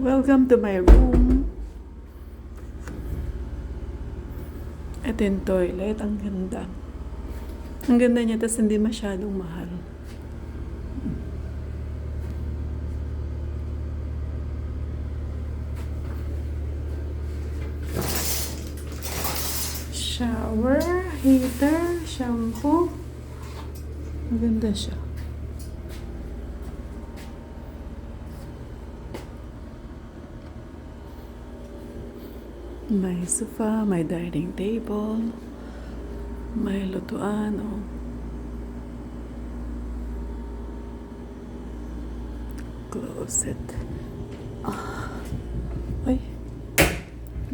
Welcome to my room. Ito yung toilet. Ang ganda. Ang ganda niya, tapos hindi masyadong mahal. Shower, heater, shampoo. Maganda siya. May sofa, may dining table, may lutuan, oh. Closet. Ay.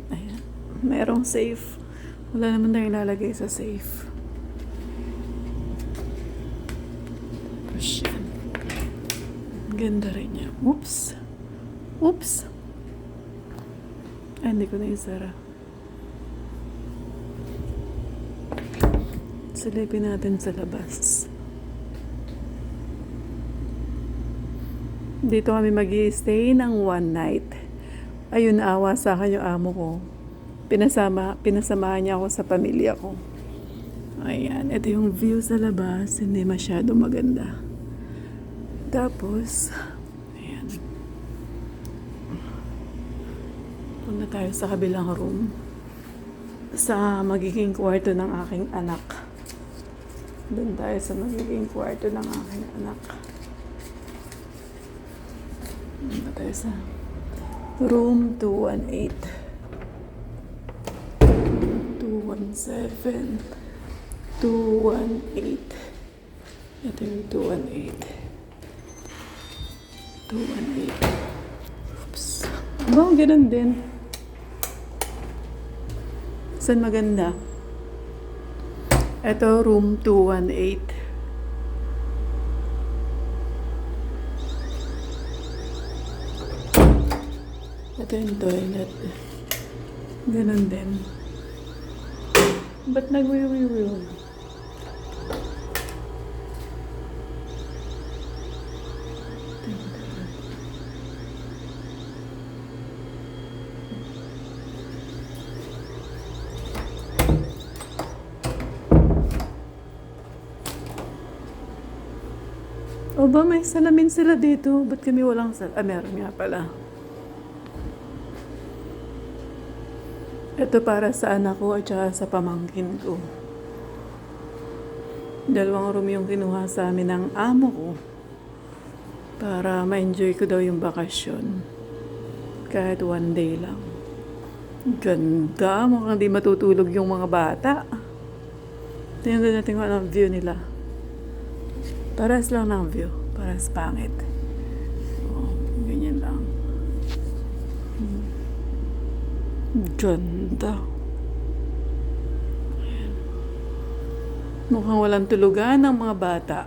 Ayan. Merong safe. Wala naman na ilalagay sa safe. Tapos yan. Ganda rin niya. Oops. Oops. Ay, hindi ko na isara. Silipin natin sa labas. Dito kami mag-i-stay ng one night. Ayun, awa sa akin yung amo ko. Pinasamahan niya ako sa pamilya ko. Ayan, ito yung view sa labas. Hindi masyado maganda. Tapos, ayan. Punta tayo sa kabilang room. Sa magiging kwarto ng aking anak. Doon tayo sa magiging kwarto ng aking anak. Punta tayo sa room 218. 217. 218. Ito yung 218. 218. Oops. Ganun din. Saan maganda? Ito, room 218. Ito yung toilet. Ganun din. Ba't nagwiwiwiw? O ba, may salamin sila dito? Ba't kami walang salamin? Meron nga pala. Ito para sa anak ko at saka sa pamangkin ko. Dalawang room yung kinuha sa amin ng amo ko. Para ma-enjoy ko daw yung bakasyon. Kahit one day lang. Ganda. Mukhang di matutulog yung mga bata. Tingnan natin kung anong view nila. Paras lang ng view. Paras pangit. Oh, ganyan lang. Ganda. Ayan. Mukhang walang tulugan ng mga bata.